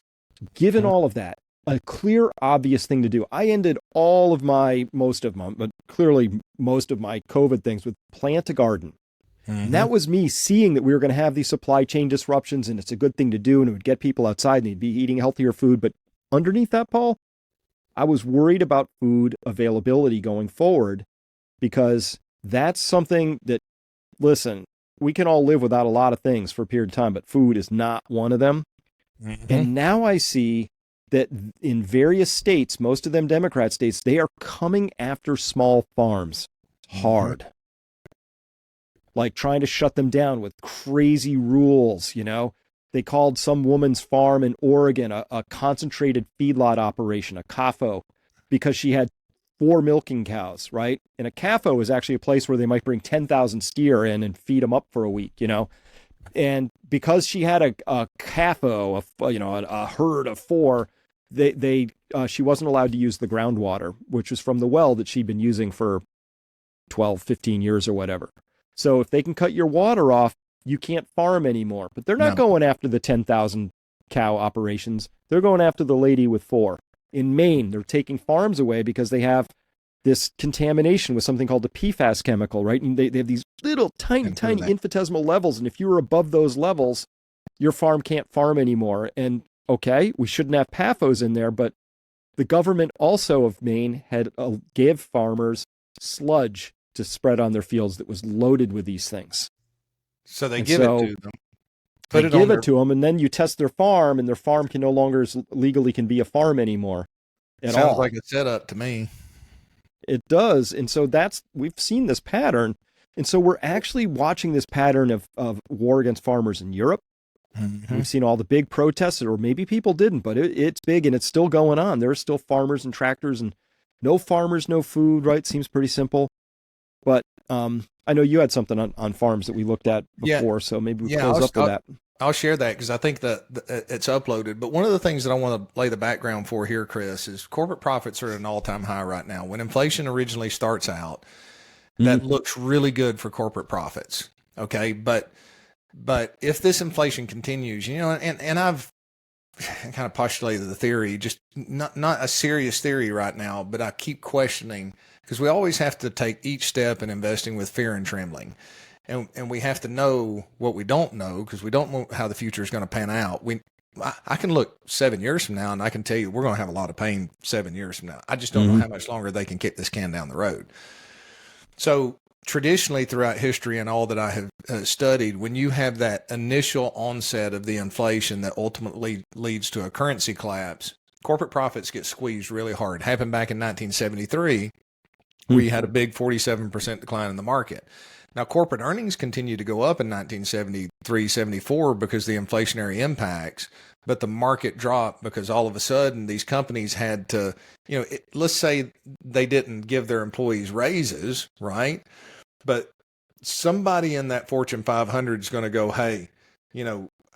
Given all of that, a clear, obvious thing to do. I ended most of my COVID things with plant a garden. And that was me seeing that we were going to have these supply chain disruptions, and it's a good thing to do, and it would get people outside and they'd be eating healthier food. But underneath that, Paul, I was worried about food availability going forward, because that's something that, listen, we can all live without a lot of things for a period of time, but food is not one of them. And now I see that in various states, most of them Democrat states, they are coming after small farms hard. like trying to shut them down with crazy rules. They called some woman's farm in Oregon a concentrated feedlot operation, a CAFO, because she had 4 milking cows, right? And a CAFO is actually a place where they might bring 10,000 steer in and feed them up for a week. And because she had a CAFO, a herd of 4, she wasn't allowed to use the groundwater, which was from the well that she'd been using for 12, 15 years or whatever. So if they can cut your water off, you can't farm anymore. But they're not going after the 10,000 cow operations. They're going after the lady with 4. In Maine, they're taking farms away because they have this contamination with something called the PFAS chemical, right? And they have these little tiny infinitesimal levels. And if you were above those levels, your farm can't farm anymore. And okay, we shouldn't have PFOS in there, but the government also of Maine had gave farmers sludge to spread on their fields that was loaded with these things. So they give it to them. They give it to them, and then you test their farm, and their farm can no longer legally can be a farm anymore at all. Sounds like a setup to me. It does. And so we've seen this pattern. And so we're actually watching this pattern of war against farmers in Europe. Mm-hmm. We've seen all the big protests, or maybe people didn't, but it's big and it's still going on. There are still farmers and tractors, and no farmers, no food, right? Seems pretty simple. But I know you had something on farms that we looked at before, so maybe we close up with that. I'll share that because I think that it's uploaded. But one of the things that I want to lay the background for here, Chris, is corporate profits are at an all-time high right now. When inflation originally starts out, that looks really good for corporate profits. Okay, but if this inflation continues, and I've kind of postulated the theory, just not a serious theory right now, but I keep questioning because we always have to take each step in investing with fear and trembling. And we have to know what we don't know because we don't know how the future is going to pan out. I can look 7 years from now and I can tell you we're going to have a lot of pain 7 years from now. I just don't know how much longer they can kick this can down the road. So traditionally throughout history and all that I have studied, when you have that initial onset of the inflation that ultimately leads to a currency collapse, corporate profits get squeezed really hard. It happened back in 1973 where you had a big 47% decline in the market. Now, corporate earnings continued to go up in 1973, 74 because of the inflationary impacts, but the market dropped because all of a sudden these companies had to, let's say they didn't give their employees raises, right? But somebody in that Fortune 500 is going to go, hey,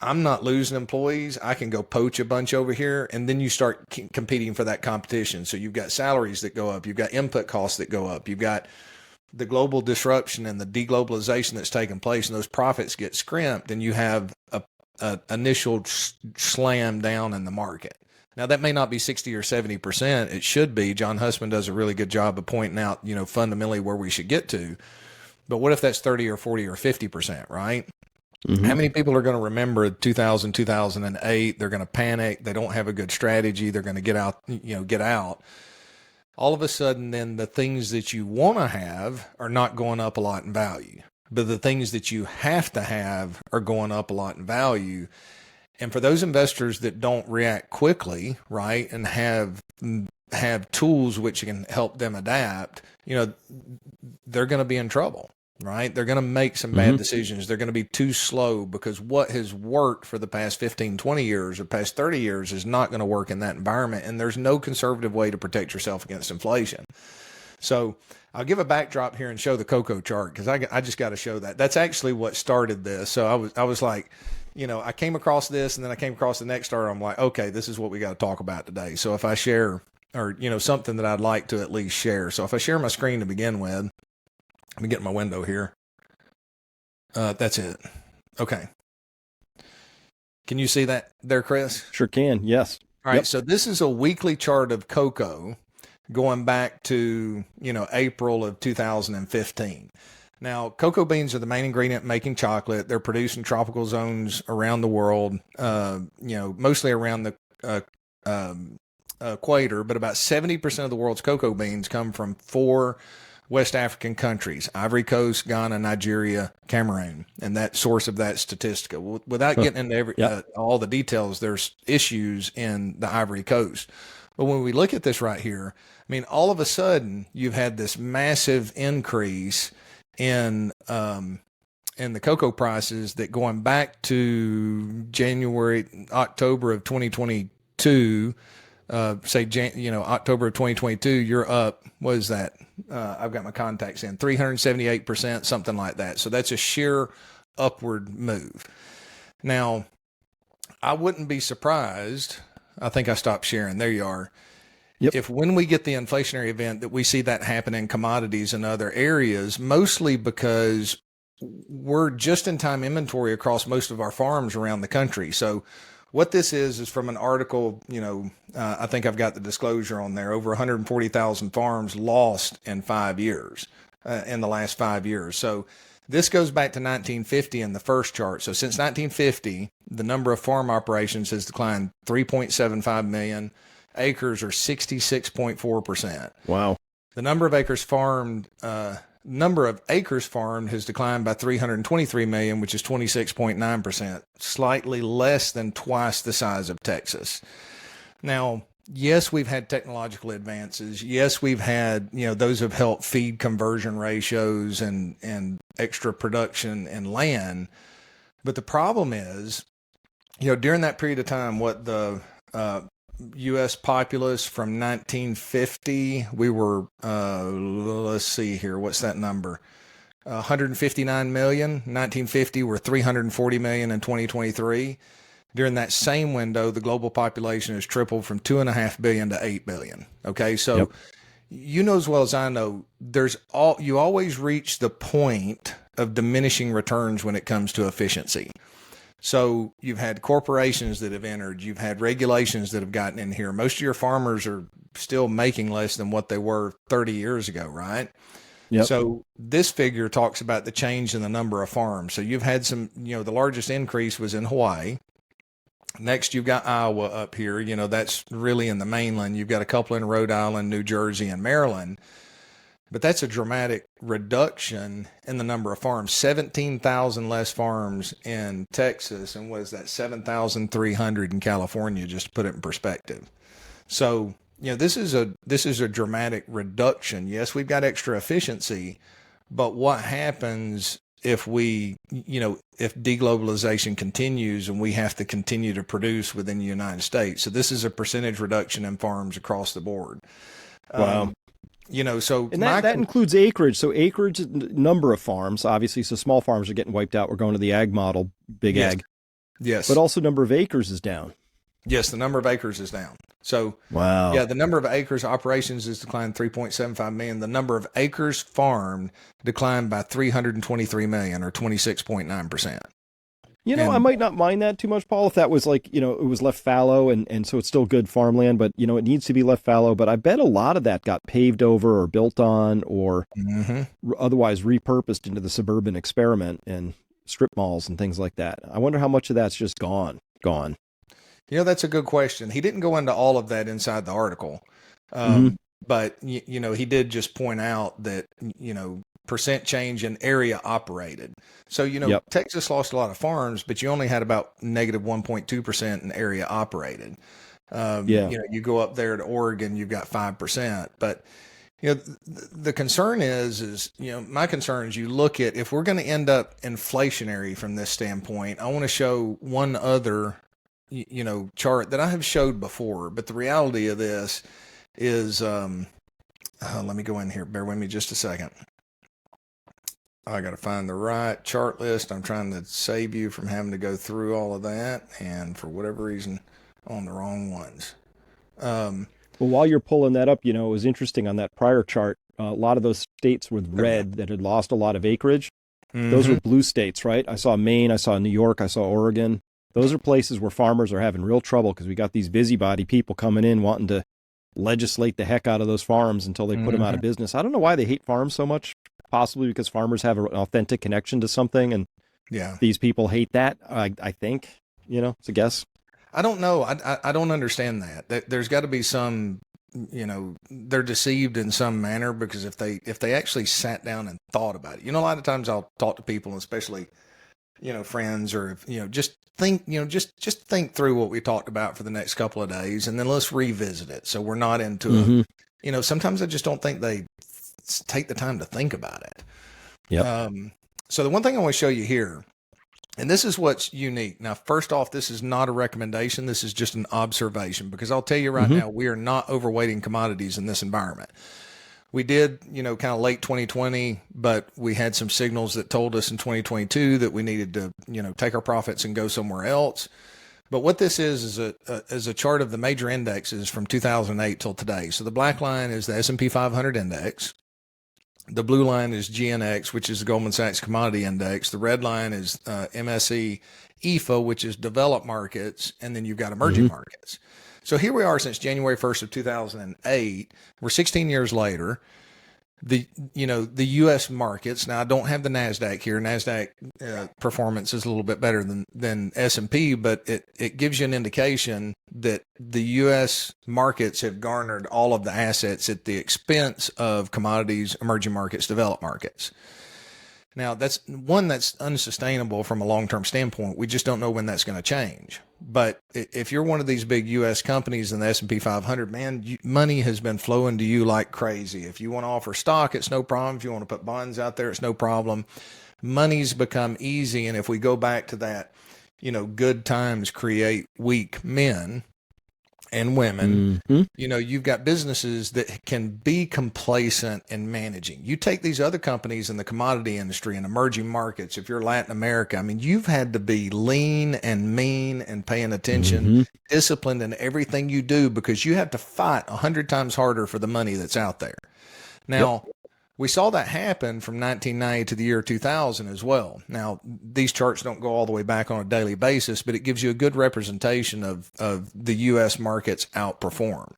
I'm not losing employees. I can go poach a bunch over here. And then you start competing for that competition. So you've got salaries that go up. You've got input costs that go up. You've got the global disruption and the deglobalization that's taken place, and those profits get scrimped, and you have a initial slam down in the market. Now, that may not be 60 or 70%. It should be. John Hussman does a really good job of pointing out, fundamentally where we should get to. But what if that's 30 or 40 or 50%, right? Mm-hmm. How many people are going to remember 2000, 2008? They're going to panic. They don't have a good strategy. They're going to get out. All of a sudden, then the things that you want to have are not going up a lot in value, but the things that you have to have are going up a lot in value. And for those investors that don't react quickly, right, and have tools which can help them adapt, they're going to be in trouble, right? They're going to make some bad decisions. They're going to be too slow because what has worked for the past 15, 20 years or past 30 years is not going to work in that environment. And there's no conservative way to protect yourself against inflation. So I'll give a backdrop here and show the cocoa chart because I just got to show that. That's actually what started this. So I was like, I came across this and then I came across the next chart. I'm like, okay, this is what we got to talk about today. So if I share or, something that I'd like to at least share. So if I share my screen to begin with, let me get my window here. That's it. Okay. Can you see that there, Chris? Sure can. Yes. All right. Yep. So this is a weekly chart of cocoa going back to, April of 2015. Now, cocoa beans are the main ingredient in making chocolate. They're produced in tropical zones around the world, mostly around the equator, but about 70% of the world's cocoa beans come from 4 West African countries: Ivory Coast, Ghana, Nigeria, Cameroon, and that source of that statistic. Without getting into all the details, there's issues in the Ivory Coast. But when we look at this right here, all of a sudden you've had this massive increase in in the cocoa prices that going back to October of 2022, October of 2022, you're up. What is that? I've got my contacts in 378%, something like that. So that's a sheer upward move. Now, I wouldn't be surprised. I think I stopped sharing. There you are. Yep. If when we get the inflationary event that we see that happen in commodities and other areas, mostly because we're just in time inventory across most of our farms around the country. So what this is from an article, I think I've got the disclosure on there, over 140,000 farms lost in 5 years, in the last 5 years. So this goes back to 1950 in the first chart. So since 1950, the number of farm operations has declined 3.75 million. Acres are 66.4%. Wow. The number of acres farmed has declined by 323 million, which is 26.9%, slightly less than twice the size of Texas. Now, yes, we've had technological advances. Yes, we've had, those have helped feed conversion ratios and extra production in land. But the problem is, during that period of time, what the U.S. populace from 1950, we were, let's see here, what's that number? 159 million. 1950, we're 340 million in 2023. During that same window, the global population has tripled from 2.5 billion to 8 billion. Okay, so Yep. You know as well as I know, you always reach the point of diminishing returns when it comes to efficiency. So you've had corporations that have entered, you've had regulations that have gotten in here. Most of your farmers are still making less than what they were 30 years ago, right? Yep. So this figure talks about the change in the number of farms. So you've had some, the largest increase was in Hawaii. Next, you've got Iowa up here. That's really in the mainland. You've got a couple in Rhode Island, New Jersey, and Maryland. But that's a dramatic reduction in the number of farms. 17,000 less farms in Texas, and was that 7,300 in California, just to put it in perspective. So, this is a dramatic reduction. Yes, we've got extra efficiency, but what happens if if deglobalization continues and we have to continue to produce within the United States? So this is a percentage reduction in farms across the board. Wow. So and that includes acreage. So acreage, number of farms, obviously. So small farms are getting wiped out. We're going to the ag model, big yes. ag. Yes. But also number of acres is down. Yes, the number of acres is down. So, wow. Yeah, the number of acres operations has declined 3.75 million. The number of acres farmed declined by 323 million, or 26.9%. I might not mind that too much, Paul, if that was like, it was left fallow and so it's still good farmland, but, it needs to be left fallow. But I bet a lot of that got paved over or built on or otherwise repurposed into the suburban experiment and strip malls and things like that. I wonder how much of that's just gone. That's a good question. He didn't go into all of that inside the article. But, he did just point out that, percent change in area operated. So, Yep. Texas lost a lot of farms, but you only had about negative 1.2% in area operated. You go up there to Oregon, you've got 5%. But, the concern is, my concern is you look at, if we're going to end up inflationary from this standpoint, I want to show one other, chart that I have showed before. But the reality of this is, let me go in here. Bear with me just a second. I got to find the right chart list. I'm trying to save you from having to go through all of that, and for whatever reason, on the wrong ones. Well, while you're pulling that up, it was interesting on that prior chart. A lot of those states with red that had lost a lot of acreage, those were blue states, right? I saw Maine, I saw New York, I saw Oregon. Those are places where farmers are having real trouble because we got these busybody people coming in wanting to legislate the heck out of those farms until they put them out of business. I don't know why they hate farms so much. Possibly because farmers have an authentic connection to something, and these people hate that. I think, it's a guess. I don't know. I don't understand that. There's got to be some, they're deceived in some manner, because if they actually sat down and thought about it, a lot of times I'll talk to people, especially, friends, or just think, just think through what we talked about for the next couple of days, and then let's revisit it. So we're not into it. Sometimes I just don't think they take the time to think about it. Yeah. So the one thing I want to show you here, and this is what's unique. Now, first off, this is not a recommendation. This is just an observation, because I'll tell you right now, we are not overweighting commodities in this environment. We did, kind of late 2020, but we had some signals that told us in 2022 that we needed to, take our profits and go somewhere else. But what this is a chart of the major indexes from 2008 till today. So the black line is the S&P 500 index. The blue line is GNX, which is the Goldman Sachs Commodity Index. The red line is MSE EFA, which is developed markets. And then you've got emerging markets. So here we are since January 1st of 2008. We're 16 years later. The U.S. markets. Now, I don't have the NASDAQ here. NASDAQ performance is a little bit better than S&P, but it gives you an indication that the U.S. markets have garnered all of the assets at the expense of commodities, emerging markets, developed markets. Now, that's unsustainable from a long-term standpoint. We just don't know when that's going to change. But if you're one of these big U.S. companies in the S&P 500, man, money has been flowing to you like crazy. If you want to offer stock, it's no problem. If you want to put bonds out there, it's no problem. Money's become easy. And if we go back to that, good times create weak men and women, you've got businesses that can be complacent in managing. You take these other companies in the commodity industry and emerging markets, if you're Latin America, I mean, you've had to be lean and mean and paying attention, disciplined in everything you do, because you have to fight 100 times harder for the money that's out there. Now, we saw that happen from 1990 to the year 2000 as well. Now, these charts don't go all the way back on a daily basis, but it gives you a good representation of the U.S. markets outperform.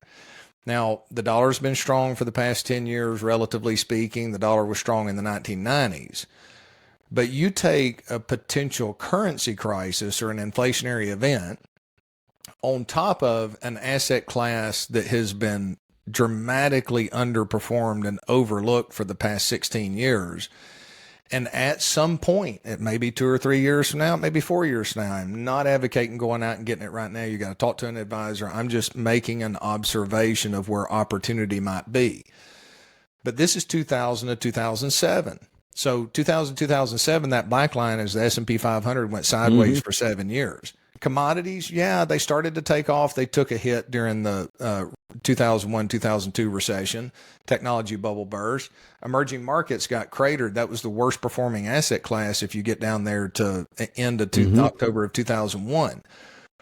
Now, the dollar's been strong for the past 10 years, relatively speaking. The dollar was strong in the 1990s. But you take a potential currency crisis or an inflationary event on top of an asset class that has been dramatically underperformed and overlooked for the past 16 years. And at some point, it may be 2 or 3 years from now, maybe 4 years from now. I'm not advocating going out and getting it right now. You got to talk to an advisor. I'm just making an observation of where opportunity might be. But this is 2000 to 2007. So 2000, 2007, that black line is the S&P 500 went sideways for 7 years. Commodities, they started to take off. They took a hit during the 2001, 2002 recession, technology bubble burst. Emerging markets got cratered. That was the worst performing asset class if you get down there to end of October of 2001.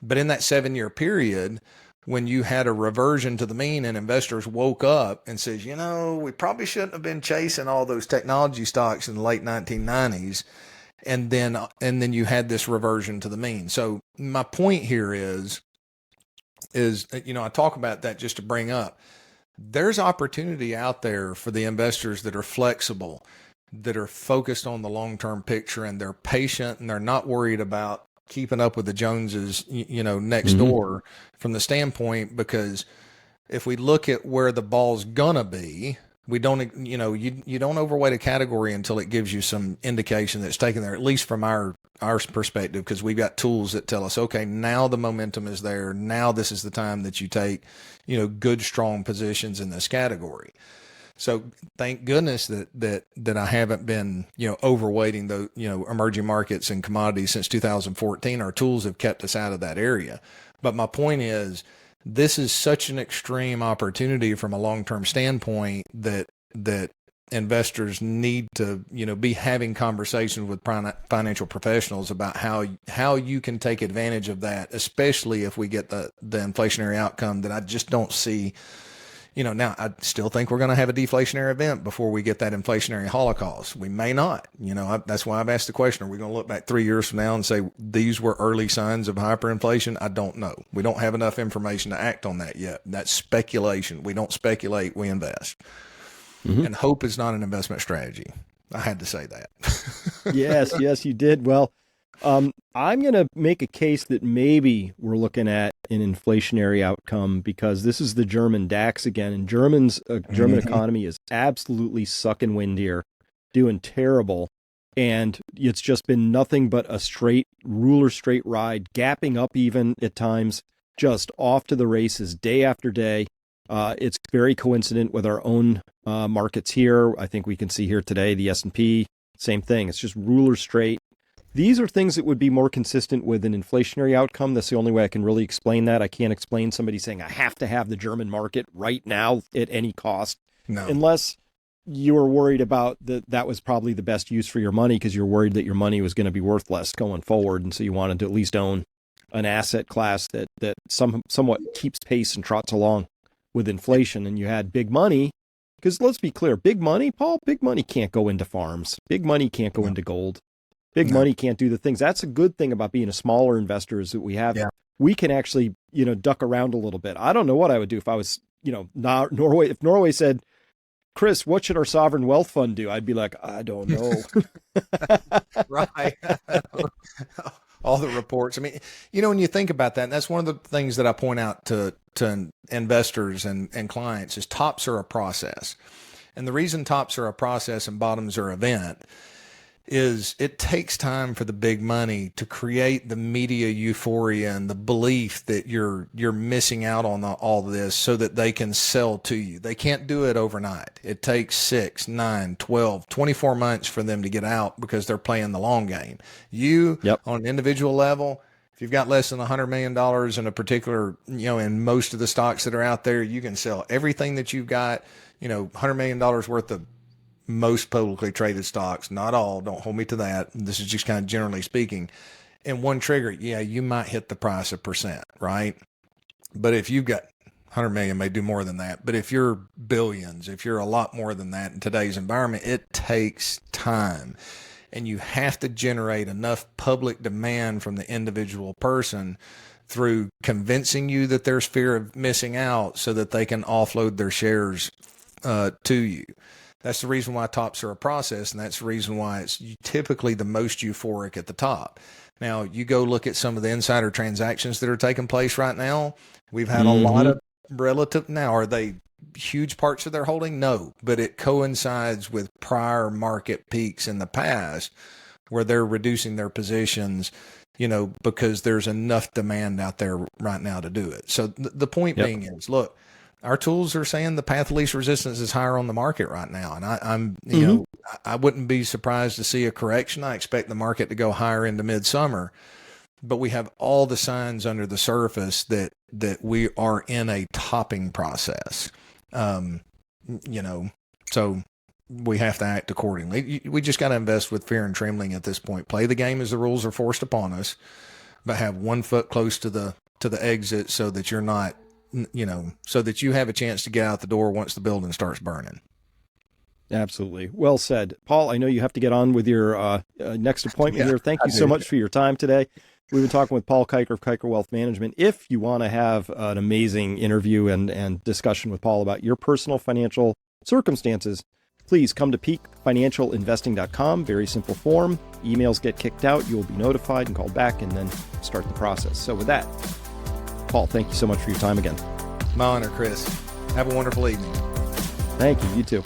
But in that 7-year period, when you had a reversion to the mean and investors woke up and says, we probably shouldn't have been chasing all those technology stocks in the late 1990s. And then you had this reversion to the mean. So my point here is, I talk about that just to bring up, there's opportunity out there for the investors that are flexible, that are focused on the long-term picture, and they're patient, and they're not worried about keeping up with the Joneses, next door from the standpoint, because if we look at where the ball's gonna be, we don't, you don't overweight a category until it gives you some indication that it's taken there, at least from our perspective, because we've got tools that tell us, okay, now the momentum is there. Now this is the time that you take, good, strong positions in this category. So thank goodness that I haven't been, overweighting the, emerging markets and commodities since 2014. Our tools have kept us out of that area. But my point is, this is such an extreme opportunity from a long-term standpoint that investors need to, be having conversations with financial professionals about how you can take advantage of that, especially if we get the inflationary outcome that I just don't see. Now I still think we're going to have a deflationary event before we get that inflationary holocaust. We may not, that's why I've asked the question, are we going to look back 3 years from now and say these were early signs of hyperinflation? I don't know. We don't have enough information to act on that yet. That's speculation. We don't speculate, we invest. And hope is not an investment strategy. I had to say that. Yes, you did. Well, I'm going to make a case that maybe we're looking at an inflationary outcome, because this is the German DAX again, and German economy is absolutely sucking wind here, doing terrible, and it's just been nothing but a straight ride, gapping up even at times, just off to the races day after day. It's very coincident with our own markets here. I think we can see here today the S&P Same thing. It's just ruler straight. These are things that would be more consistent with an inflationary outcome. That's the only way I can really explain that. I can't explain somebody saying, I have to have the German market right now at any cost. No. Unless you were worried about that was probably the best use for your money because you're worried that your money was going to be worth less going forward. And so you wanted to at least own an asset class that somewhat keeps pace and trots along with inflation. And you had big money, because let's be clear, big money, Paul, big money can't go into farms. Big money can't go into gold. Big money can't do the things. That's a good thing about being a smaller investor is that we can actually, duck around a little bit. I don't know what I would do if I was, Norway. If Norway said, Chris, what should our sovereign wealth fund do? I'd be like, I don't know. Right. All the reports. I mean, when you think about that, and that's one of the things that I point out to investors and clients is tops are a process. And the reason tops are a process and bottoms are event is it takes time for the big money to create the media euphoria and the belief that you're missing out on all this so that they can sell to you. They can't do it overnight. It takes 6, 9, 12, 24 months for them to get out because they're playing the long game. On an individual level, if you've got less than $100 million in a particular, in most of the stocks that are out there, you can sell everything that you've got, $100 million worth of most publicly traded stocks, not all, don't hold me to that. This is just kind of generally speaking. And one trigger, you might hit the price of percent, right? But if you've got 100 million, may do more than that. But if you're billions, if you're a lot more than that in today's environment, it takes time. And you have to generate enough public demand from the individual person through convincing you that there's fear of missing out so that they can offload their shares to you. That's the reason why tops are a process, and that's the reason why it's typically the most euphoric at the top. Now, you go look at some of the insider transactions that are taking place right now. We've had a lot of relative. Now, are they huge parts of their holding? No, but it coincides with prior market peaks in the past where they're reducing their positions, because there's enough demand out there right now to do it. So the point being is, look, our tools are saying the path of least resistance is higher on the market right now. And I'm I wouldn't be surprised to see a correction. I expect the market to go higher into midsummer, but we have all the signs under the surface that we are in a topping process. So we have to act accordingly. We just got to invest with fear and trembling at this point. Play the game as the rules are forced upon us, but have one foot close to the exit so that you're not, so that you have a chance to get out the door once the building starts burning. Absolutely. Well said. Paul, I know you have to get on with your next appointment here. Thank you so much for your time today. We've been talking with Paul Kiker of Kiker Wealth Management. If you want to have an amazing interview and discussion with Paul about your personal financial circumstances, please come to peakfinancialinvesting.com. Very simple form. Emails get kicked out. You'll be notified and called back and then start the process. So with that, Paul, thank you so much for your time again. My honor, Chris. Have a wonderful evening. Thank you. You too.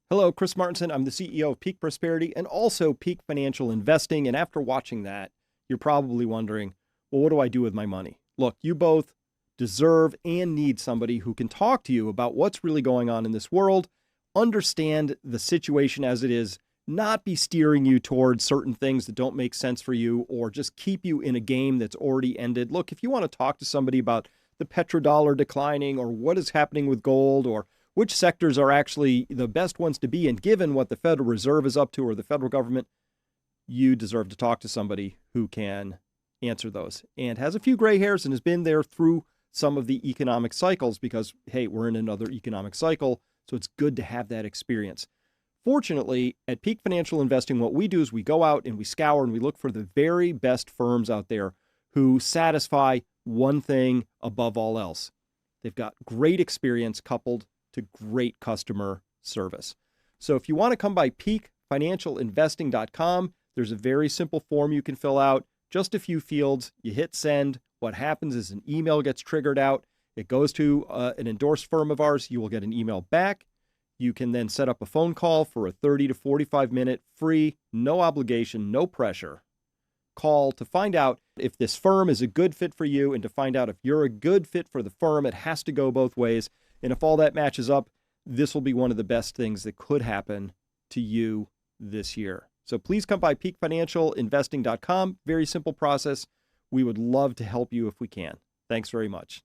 Hello, Chris Martinson. I'm the CEO of Peak Prosperity and also Peak Financial Investing. And after watching that, you're probably wondering, well, what do I do with my money? Look, you both deserve and need somebody who can talk to you about what's really going on in this world, understand the situation as it is, not be steering you towards certain things that don't make sense for you or just keep you in a game that's already ended. Look, if you want to talk to somebody about the petrodollar declining or what is happening with gold or which sectors are actually the best ones to be in, given what the Federal Reserve is up to or the federal government, you deserve to talk to somebody who can answer those and has a few gray hairs and has been there through some of the economic cycles because, hey, we're in another economic cycle, so it's good to have that experience. Fortunately, at Peak Financial Investing, what we do is we go out and we scour and we look for the very best firms out there who satisfy one thing above all else. They've got great experience coupled to great customer service. So if you want to come by peakfinancialinvesting.com, there's a very simple form you can fill out, just a few fields. You hit send. What happens is an email gets triggered out. It goes to an endorsed firm of ours. You will get an email back. You can then set up a phone call for a 30 to 45 minute free, no obligation, no pressure call to find out if this firm is a good fit for you and to find out if you're a good fit for the firm. It has to go both ways. And if all that matches up, this will be one of the best things that could happen to you this year. So please come by peakfinancialinvesting.com. Very simple process. We would love to help you if we can. Thanks very much.